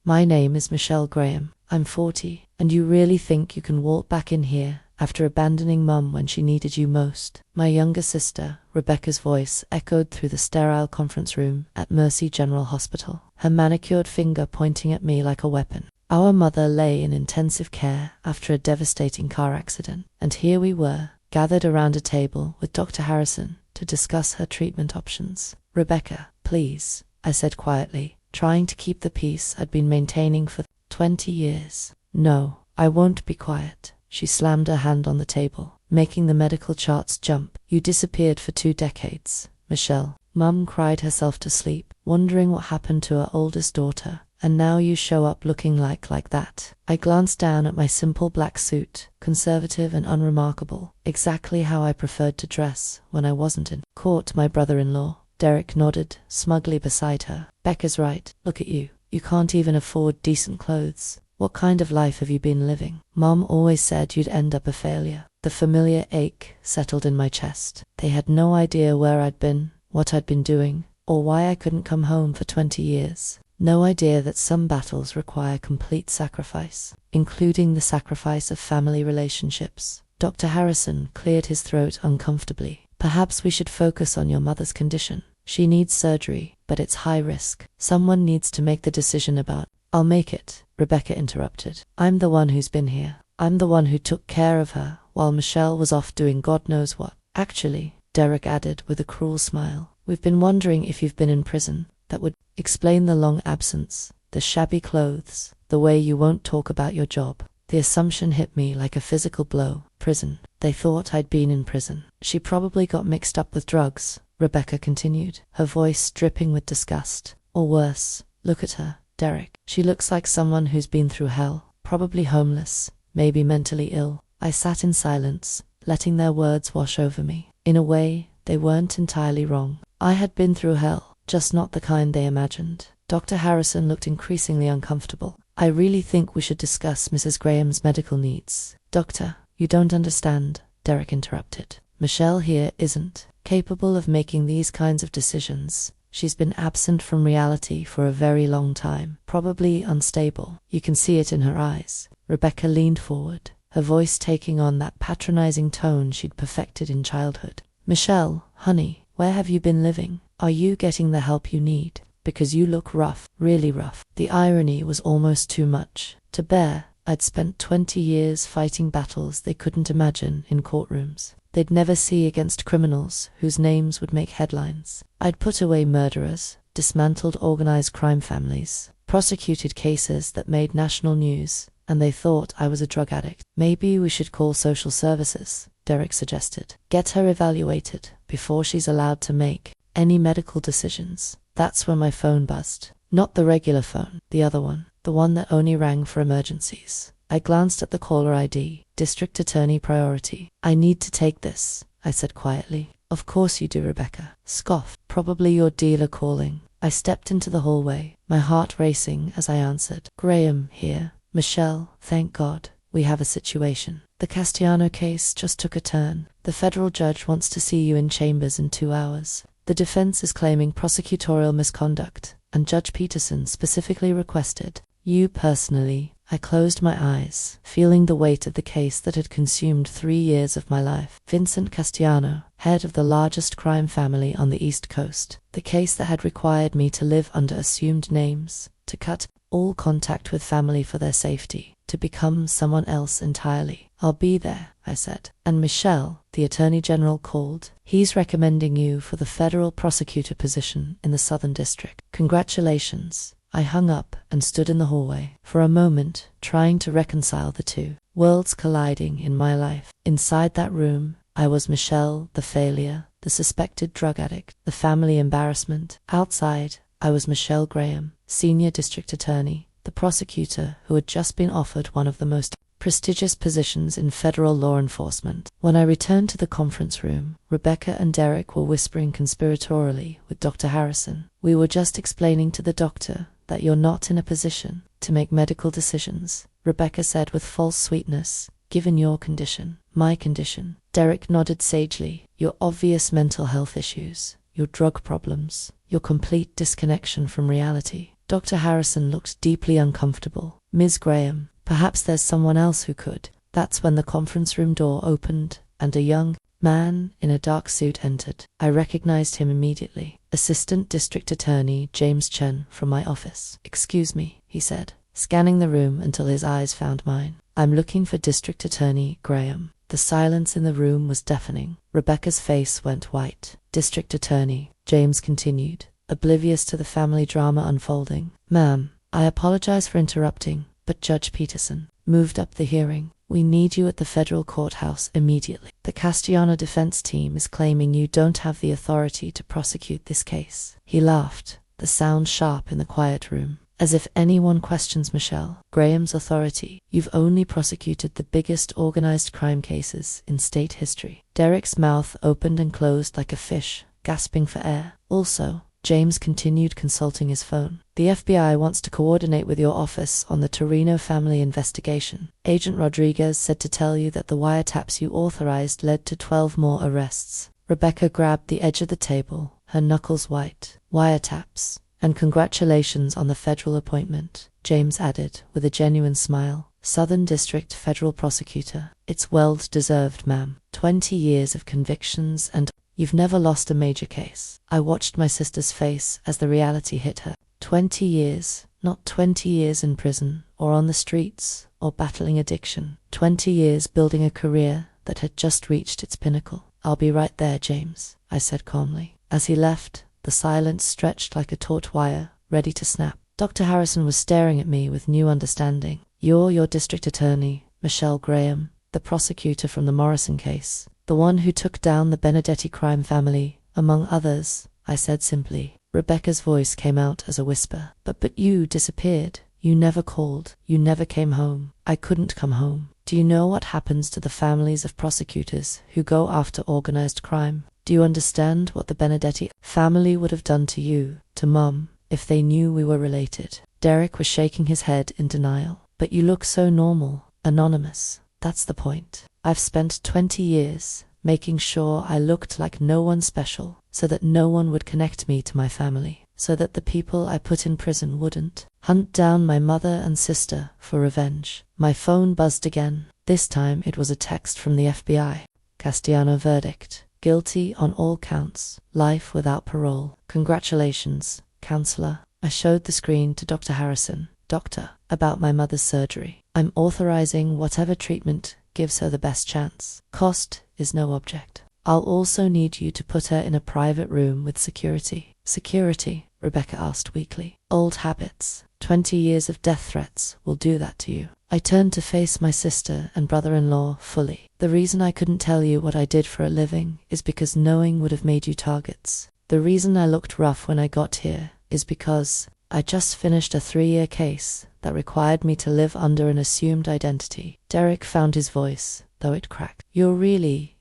My name is Michelle Graham. I'm 40, and you really think you can walk back in here after abandoning Mum when she needed you most? My younger sister, Rebecca's voice, echoed through the sterile conference room at Mercy General Hospital, her manicured finger pointing at me like a weapon. Our mother lay in intensive care after a devastating car accident, and here we were, gathered around a table with Dr. Harrison to discuss her treatment options. Rebecca, please, I said quietly, trying to keep the peace I'd been maintaining for 20 years. No, I won't be quiet. She slammed her hand on the table, making the medical charts jump. You disappeared for 2 decades, Michelle. Mum cried herself to sleep, wondering what happened to her oldest daughter, and now you show up looking like that. I glanced down at my simple black suit, conservative and unremarkable, exactly how I preferred to dress when I wasn't in court. My brother-in-law, Derek, nodded smugly beside her. Becca's right. Look at you. You can't even afford decent clothes. What kind of life have you been living? Mom always said you'd end up a failure. The familiar ache settled in my chest. They had no idea where I'd been, what I'd been doing, or why I couldn't come home for 20 years. No idea that some battles require complete sacrifice, including the sacrifice of family relationships. Dr. Harrison cleared his throat uncomfortably. Perhaps we should focus on your mother's condition. She needs surgery, but it's high risk. Someone needs to make the decision about. I'll make it, Rebecca interrupted. I'm the one who's been here. I'm the one who took care of her while Michelle was off doing God knows what. Actually, Derek added with a cruel smile, we've been wondering if you've been in prison. That would explain the long absence, the shabby clothes, the way you won't talk about your job. The assumption hit me like a physical blow. Prison. They thought I'd been in prison. She probably got mixed up with drugs, Rebecca continued, her voice dripping with disgust. Or worse, look at her, Derek. She looks like someone who's been through hell, probably homeless, maybe mentally ill. I sat in silence, letting their words wash over me. In a way, they weren't entirely wrong. I had been through hell, just not the kind they imagined. Dr. Harrison looked increasingly uncomfortable. I really think we should discuss Mrs. Graham's medical needs. Doctor, you don't understand, Derek interrupted. Michelle here isn't capable of making these kinds of decisions. She's been absent from reality for a very long time, probably unstable. You can see it in her eyes. Rebecca leaned forward, her voice taking on that patronizing tone she'd perfected in childhood. Michelle, honey, where have you been living? Are you getting the help you need? Because you look rough, really rough. The irony was almost too much to bear. I'd spent 20 years fighting battles they couldn't imagine in courtrooms. They'd never see against criminals whose names would make headlines. I'd put away murderers, dismantled organized crime families, prosecuted cases that made national news, and they thought I was a drug addict. Maybe we should call social services, Derek suggested. Get her evaluated before she's allowed to make any medical decisions. That's when my phone buzzed. Not the regular phone, the other one, the one that only rang for emergencies. I glanced at the caller ID, District Attorney Priority. I need to take this, I said quietly. Of course you do, Rebecca scoffed. Probably your dealer calling. I stepped into the hallway, my heart racing as I answered. Graham here. Michelle, thank God, we have a situation. The Castellano case just took a turn. The federal judge wants to see you in chambers in 2 hours. The defense is claiming prosecutorial misconduct, and Judge Peterson specifically requested you personally. I closed my eyes, feeling the weight of the case that had consumed 3 years of my life. Vincent Castellano, head of the largest crime family on the East Coast. The case that had required me to live under assumed names, to cut all contact with family for their safety, to become someone else entirely. I'll be there, I said. And Michelle, the Attorney General called. He's recommending you for the federal prosecutor position in the Southern District. Congratulations. I hung up and stood in the hallway, for a moment, trying to reconcile the two worlds colliding in my life. Inside that room, I was Michelle, the failure, the suspected drug addict, the family embarrassment. Outside, I was Michelle Graham, Senior District Attorney, the prosecutor who had just been offered one of the most prestigious positions in federal law enforcement. When I returned to the conference room, Rebecca and Derek were whispering conspiratorially with Dr. Harrison. We were just explaining to the doctor that you're not in a position to make medical decisions, Rebecca said with false sweetness, given your condition, my condition. Derek nodded sagely. Your obvious mental health issues, your drug problems, your complete disconnection from reality. Dr. Harrison looked deeply uncomfortable. Ms. Graham, perhaps there's someone else who could. That's when the conference room door opened, and a young man in a dark suit entered. I recognized him immediately. Assistant District Attorney James Chen from my office. "Excuse me," he said, scanning the room until his eyes found mine. "I'm looking for District Attorney Graham." The silence in the room was deafening. Rebecca's face went white. "District Attorney," James continued, oblivious to the family drama unfolding. "Ma'am, I apologize for interrupting, but Judge Peterson moved up the hearing. We need you at the federal courthouse immediately. The Castellano defense team is claiming you don't have the authority to prosecute this case." He laughed, the sound sharp in the quiet room. "As if anyone questions Michelle Graham's authority. You've only prosecuted the biggest organized crime cases in state history." Derek's mouth opened and closed like a fish, gasping for air. "Also," James continued, consulting his phone, "the FBI wants to coordinate with your office on the Torino family investigation. Agent Rodriguez said to tell you that the wiretaps you authorized led to 12 more arrests." Rebecca grabbed the edge of the table, her knuckles white. "Wiretaps. And congratulations on the federal appointment," James added, with a genuine smile. "Southern District Federal Prosecutor. It's well-deserved, ma'am. 20 years of convictions and you've never lost a major case." I watched my sister's face as the reality hit her. 20 years, not 20 years in prison, or on the streets, or battling addiction. 20 years building a career that had just reached its pinnacle. "I'll be right there, James," I said calmly. As he left, the silence stretched like a taut wire, ready to snap. Dr. Harrison was staring at me with new understanding. "You're your district attorney, Michelle Graham, the prosecutor from the Morrison case. The one who took down the Benedetti crime family, among others," I said simply. Rebecca's voice came out as a whisper. But you disappeared. You never called. You never came home." "I couldn't come home. Do you know what happens to the families of prosecutors who go after organized crime? Do you understand what the Benedetti family would have done to you, to Mum, if they knew we were related?" Derek was shaking his head in denial. "But you look so normal, anonymous. That's the point. I've spent 20 years making sure I looked like no one special, so that no one would connect me to my family, so that the people I put in prison wouldn't hunt down my mother and sister for revenge." My phone buzzed again. This time it was a text from the FBI. "Castellano verdict. Guilty on all counts. Life without parole. Congratulations, counselor." I showed the screen to Dr. Harrison. "Doctor, about my mother's surgery. I'm authorizing whatever treatment gives her the best chance. Cost is no object. I'll also need you to put her in a private room with security." "Security?" Rebecca asked weakly. "Old habits. 20 years of death threats will do that to you." I turned to face my sister and brother-in-law fully. "The reason I couldn't tell you what I did for a living is because knowing would have made you targets. The reason I looked rough when I got here is because I just finished a 3-year case that required me to live under an assumed identity." Derek found his voice, though it cracked. You're really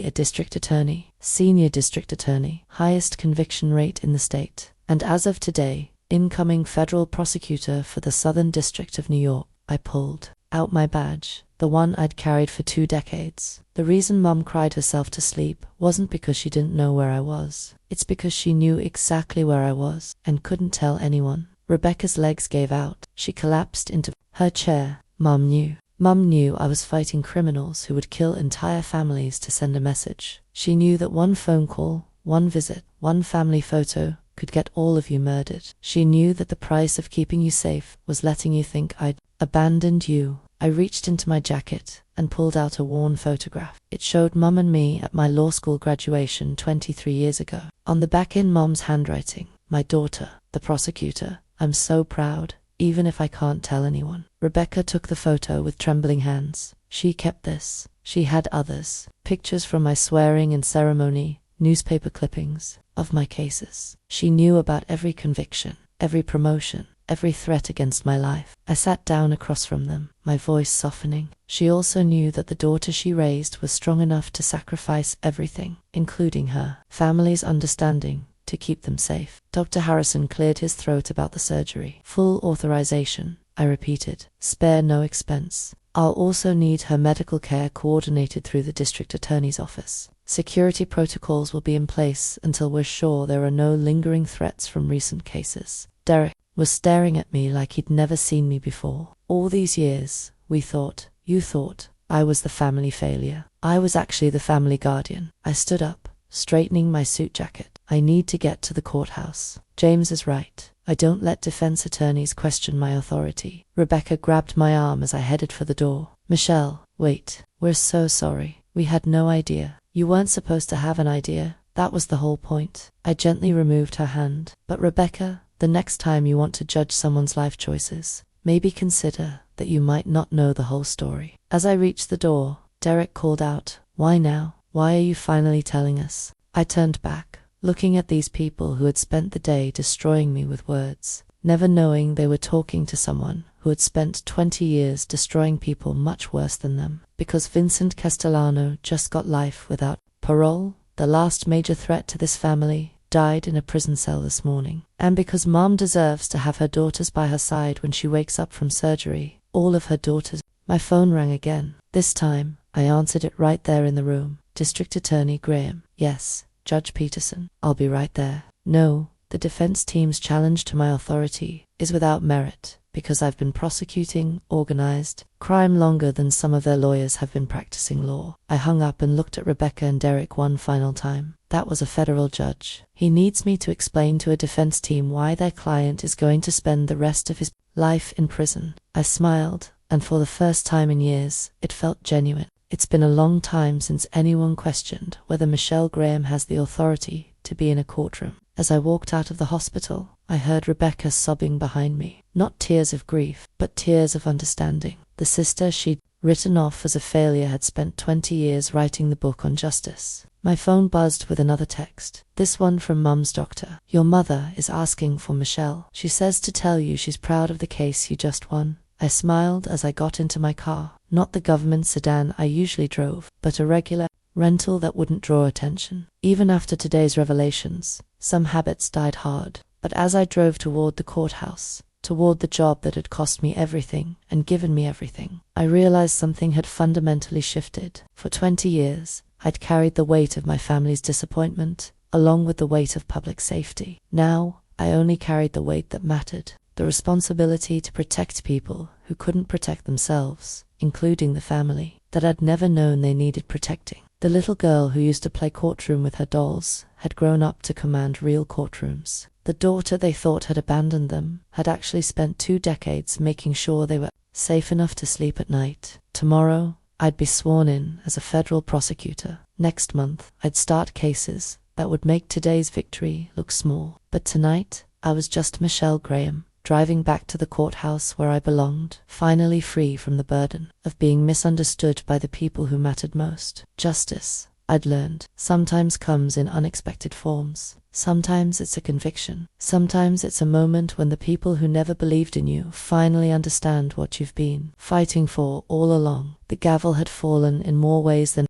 a district attorney, senior district attorney, highest conviction rate in the state, and as of today, incoming federal prosecutor for the Southern District of New York." I pulled out my badge, the one I'd carried for 2 decades. "The reason Mum cried herself to sleep wasn't because she didn't know where I was. It's because she knew exactly where I was and couldn't tell anyone." Rebecca's legs gave out. She collapsed into her chair. Mum knew I was fighting criminals who would kill entire families to send a message. She knew that one phone call, one visit, one family photo could get all of you murdered. She knew that the price of keeping you safe was letting you think I'd abandoned you. I reached into my jacket and pulled out a worn photograph. It showed Mum and me at my law school graduation 23 years ago. On the back in Mum's handwriting, "My daughter, the prosecutor. I'm so proud, even if I can't tell anyone." Rebecca took the photo with trembling hands. She kept this. She had others. Pictures from my swearing and ceremony, newspaper clippings of my cases. She knew about every conviction, every promotion, every threat against my life. I sat down across from them, my voice softening. She also knew that the daughter she raised was strong enough to sacrifice everything, including her family's understanding, to keep them safe. Dr. Harrison cleared his throat about the surgery. "Full authorization," I repeated. "Spare no expense. I'll also need her medical care coordinated through the district attorney's office. Security protocols will be in place until we're sure there are no lingering threats from recent cases." was staring at me like he'd never seen me before. All these years, you thought, I was the family failure. I was actually the family guardian. I stood up, straightening my suit jacket. I need to get to the courthouse. James is right. I don't let defense attorneys question my authority. Rebecca grabbed my arm as I headed for the door. Michelle, wait. We're so sorry. We had no idea. You weren't supposed to have an idea. That was the whole point. I gently removed her hand. But Rebecca, the next time you want to judge someone's life choices, maybe consider that you might not know the whole story. As I reached the door, Derek called out, "Why now? Why are you finally telling us?" I turned back, looking at these people who had spent the day destroying me with words, never knowing they were talking to someone who had spent 20 years destroying people much worse than them. Because Vincent Castellano just got life without parole, the last major threat to this family, died in a prison cell this morning. And because Mom deserves to have her daughters by her side when she wakes up from surgery, all of her daughters. My phone rang again. This time, I answered it right there in the room. District Attorney Graham. Yes, Judge Peterson. I'll be right there. No, the defense team's challenge to my authority is without merit, because I've been prosecuting organized crime longer than some of their lawyers have been practicing law. I hung up and looked at Rebecca and Derek one final time. That was a federal judge. He needs me to explain to a defense team why their client is going to spend the rest of his life in prison. I smiled, and for the first time in years, it felt genuine. It's been a long time since anyone questioned whether Michelle Graham has the authority to be in a courtroom. As I walked out of the hospital, I heard Rebecca sobbing behind me. Not tears of grief, but tears of understanding. The sister she'd written off as a failure had spent 20 years writing the book on justice. My phone buzzed with another text. This one from Mum's doctor. Your mother is asking for Michelle. She says to tell you she's proud of the case you just won. I smiled as I got into my car. Not the government sedan I usually drove, but a regular rental that wouldn't draw attention. Even after today's revelations, some habits died hard. But as I drove toward the courthouse, toward the job that had cost me everything and given me everything, I realized something had fundamentally shifted. For 20 years, I'd carried the weight of my family's disappointment, along with the weight of public safety. Now, I only carried the weight that mattered. The responsibility to protect people who couldn't protect themselves, including the family that I'd never known they needed protecting. The little girl who used to play courtroom with her dolls had grown up to command real courtrooms. The daughter they thought had abandoned them had actually spent 2 decades making sure they were safe enough to sleep at night. Tomorrow, I'd be sworn in as a federal prosecutor. Next month, I'd start cases that would make today's victory look small. But tonight, I was just Michelle Graham, driving back to the courthouse where I belonged, finally free from the burden of being misunderstood by the people who mattered most. Justice, I'd learned, sometimes comes in unexpected forms. Sometimes it's a conviction. Sometimes it's a moment when the people who never believed in you finally understand what you've been fighting for all along. The gavel had fallen in more ways than